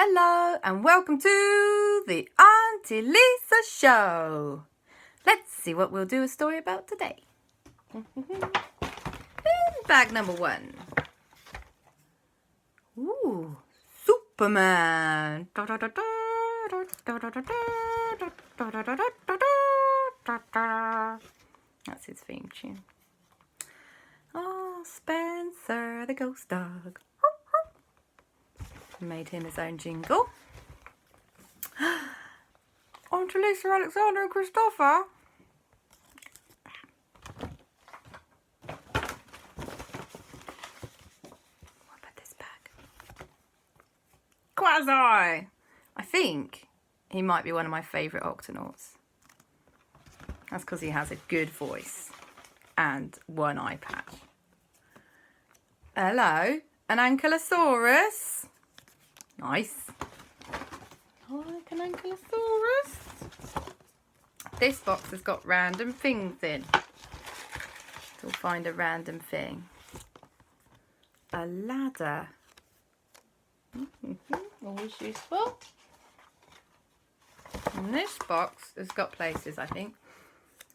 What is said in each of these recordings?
Hello and welcome to the Aunty Lisa show. Let's see what we'll do a story about today. Bag number 1. Ooh, Superman. That's his theme tune. Oh, Spencer the ghost dog. Made him his own jingle. Aunty Lisa, Aleksander and Kristoffer. What about this bag? Kwazii! I think he might be one of my favourite Octonauts. That's because he has a good voice and one eye patch. Hello, an Ankylosaurus. Nice. I like an Ankylosaurus. This box has got random things in. So we'll find a random thing. A ladder. Always useful. And this box has got places, I think.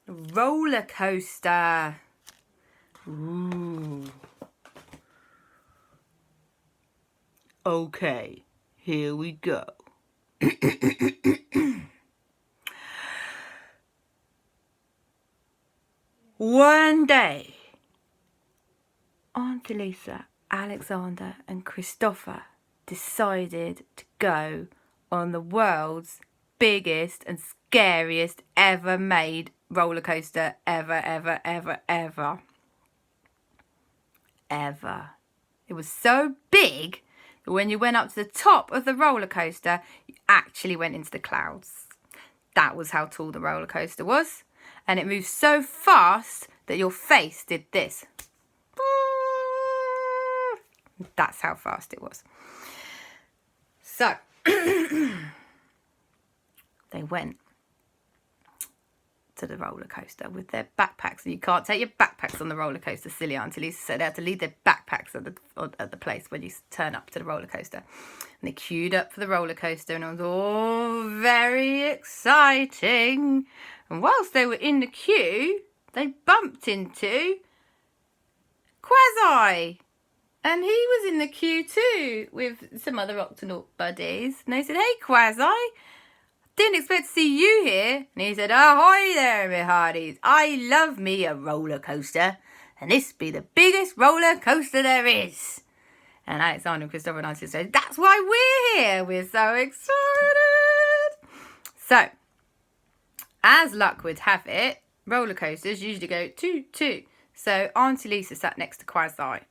A roller coaster. Ooh. Okay. Here we go. One day, Aunty Lisa, Aleksander and Kristoffer decided to go on the world's biggest and scariest ever made roller coaster ever. It was so big that when you went up to the top of the roller coaster, you actually went into the clouds. That was how tall the roller coaster was. And it moved so fast that your face did this. That's how fast it was. So, they went to the roller coaster with their backpacks. And you can't take your backpacks on the roller coaster, silly Aunty Lisa. So they had to leave their backpacks at the place when you turn up to the roller coaster. And they queued up for the roller coaster, and it was all very exciting. And whilst they were in the queue, they bumped into Kwazii. And he was in the queue too with some other Octonaut buddies. And they said, "Hey, Kwazii, didn't expect to see you here." And he said, "Ahoy there, me hearties. I love me a roller coaster. And this be the biggest roller coaster there is." And Aleksander and Kristoffer and I said, "That's why we're here. We're so excited." So, as luck would have it, roller coasters usually go 2-2. So Aunty Lisa sat next to Kwazii.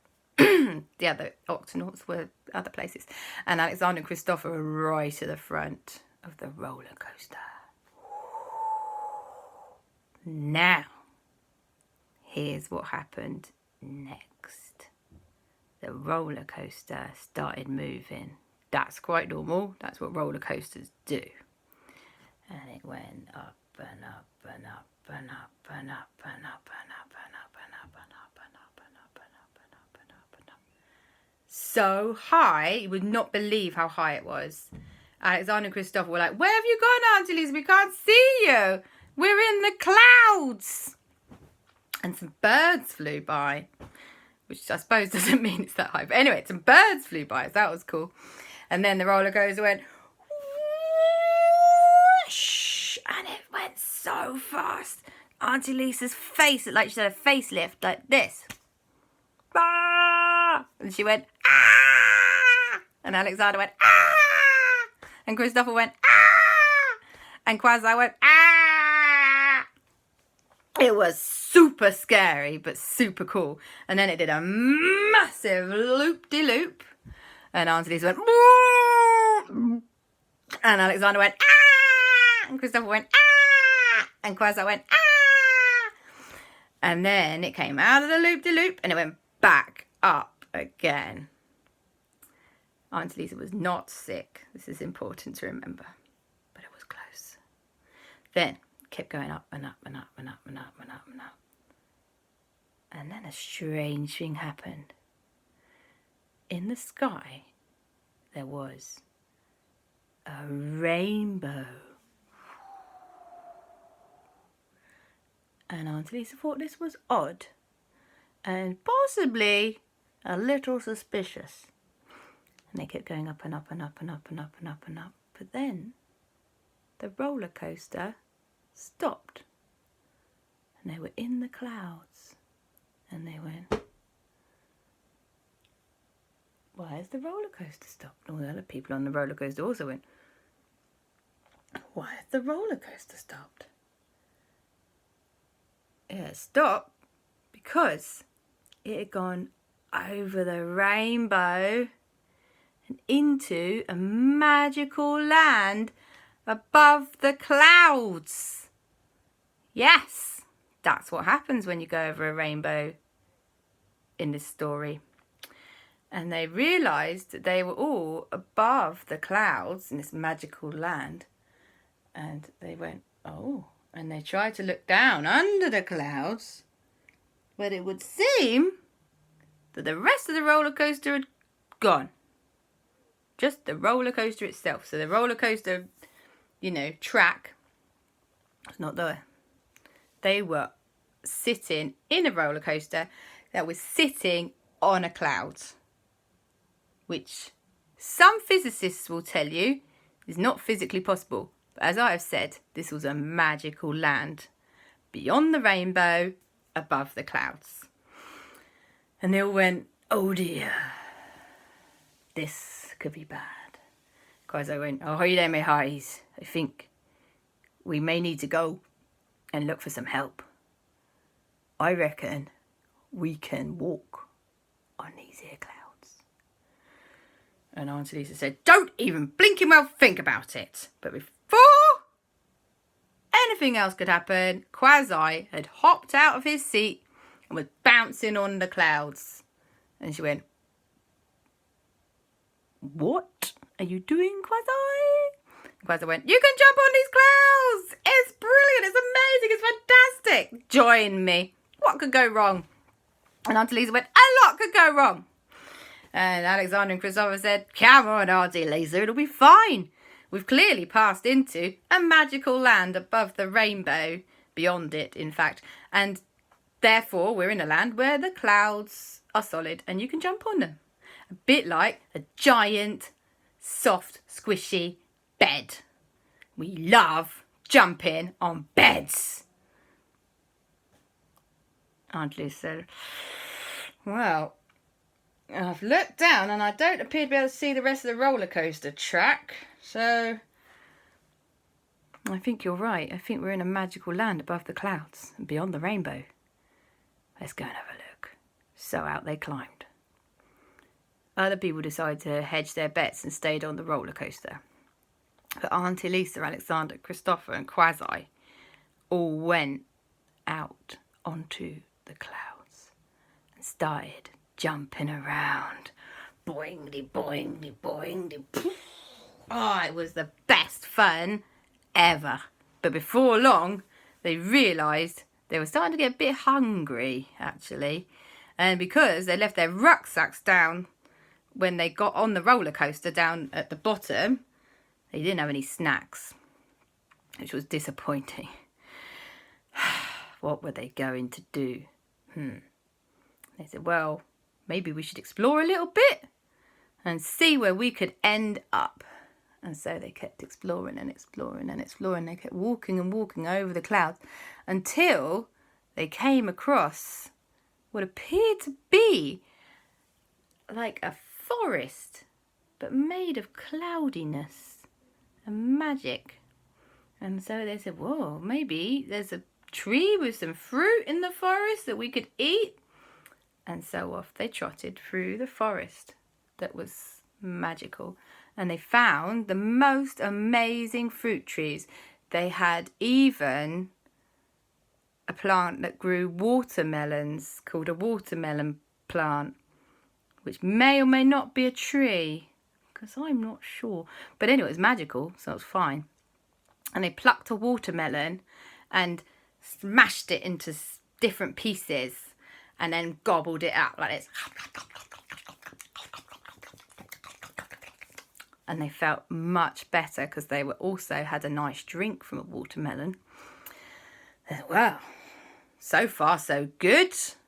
The other Octonauts were other places. And Aleksander and Kristoffer were right at the front of the roller coaster. Now, here's what happened next. The roller coaster started moving. That's quite normal. That's what roller coasters do. And it went up and up and up and up and up and up and up and up and up and up and up and up and up and up and up and up and up. So high, you would not believe how high it was. Aleksander and Kristoffer were like, "Where have you gone, Aunty Lisa? We can't see you. We're in the clouds." And some birds flew by, which I suppose doesn't mean it's that high. But anyway, some birds flew by, so that was cool. And then the roller coaster went whoosh, and it went so fast. Aunty Lisa's face looked like she had a facelift, like this. Ah! And she went, "Ah!" And Aleksander went, "Ah!" And Kristoffer went, "Ah!" And Kwazii went, "Ah!" It was super scary, but super cool. And then it did a massive loop-de-loop. And Aunty Lisa went, "Whoa!" And Aleksander went, "Ah!" And Kristoffer went, "Ah!" And Kwazii went, "Ah!" And then it came out of the loop-de-loop and it went back up again. Aunty Lisa was not sick. This is important to remember. But it was close. Then it kept going up and up and up and up and up and up and up. And then a strange thing happened. In the sky, there was a rainbow. And Aunty Lisa thought this was odd and possibly a little suspicious. And they kept going up and up and up and up and up and up and up. But then the roller coaster stopped. And they were in the clouds. And they went, why has the roller coaster stopped? All the other people on the roller coaster also went, why has the roller coaster stopped? It stopped because it had gone over the rainbow and into a magical land above the clouds. Yes, that's what happens when you go over a rainbow in this story. And they realised that they were all above the clouds in this magical land. And they went, oh. And they tried to look down under the clouds. But it would seem that the rest of the roller coaster had gone. Just the roller coaster itself. So the roller coaster, track was not there. They were sitting in a roller coaster that was sitting on a cloud. Which some physicists will tell you is not physically possible. But as I have said, this was a magical land beyond the rainbow, above the clouds. And they all went, oh dear, this could be bad. Kwazii went, oh, hi there, my hearties. I think we may need to go and look for some help. I reckon we can walk on these here clouds. And Aunty Lisa said, don't even blinking well think about it. But before anything else could happen, Kwazii had hopped out of his seat and was bouncing on the clouds. And she went, what are you doing, Kwazii? Kwazii went, you can jump on these clouds. It's brilliant. It's amazing. It's fantastic. Join me. What could go wrong? And Aunty Lisa went, a lot could go wrong. And Aleksander and Kristoffer said, come on, Aunty Lisa, it'll be fine. We've clearly passed into a magical land above the rainbow, beyond it, in fact. And therefore, we're in a land where the clouds are solid and you can jump on them. A bit like a giant, soft, squishy bed. We love jumping on beds. Aunty Lisa said, well, I've looked down and I don't appear to be able to see the rest of the roller coaster track. So I think you're right. I think we're in a magical land above the clouds and beyond the rainbow. Let's go and have a look. So out they climbed. Other people decided to hedge their bets and stayed on the roller coaster. But Aunty Lisa, Aleksander, Kristoffer and Kwazii all went out onto the clouds and started jumping around. Boingly, boingly, boingly. Oh, it was the best fun ever. But before long, they realised they were starting to get a bit hungry, actually. And because they left their rucksacks down when they got on the roller coaster down at the bottom, they didn't have any snacks, which was disappointing. What were they going to do? They said, well, maybe we should explore a little bit and see where we could end up. And so they kept exploring and exploring and exploring. They kept walking and walking over the clouds until they came across what appeared to be like a forest, but made of cloudiness and magic. And so they said, whoa, maybe there's a tree with some fruit in the forest that we could eat. And so off they trotted through the forest that was magical. And they found the most amazing fruit trees. They had even a plant that grew watermelons called a watermelon plant, which may or may not be a tree, because I'm not sure. But anyway, it was magical, so it was fine. And they plucked a watermelon and smashed it into different pieces and then gobbled it up like this. and they felt much better because they were also had a nice drink from a watermelon. Well, so far so good.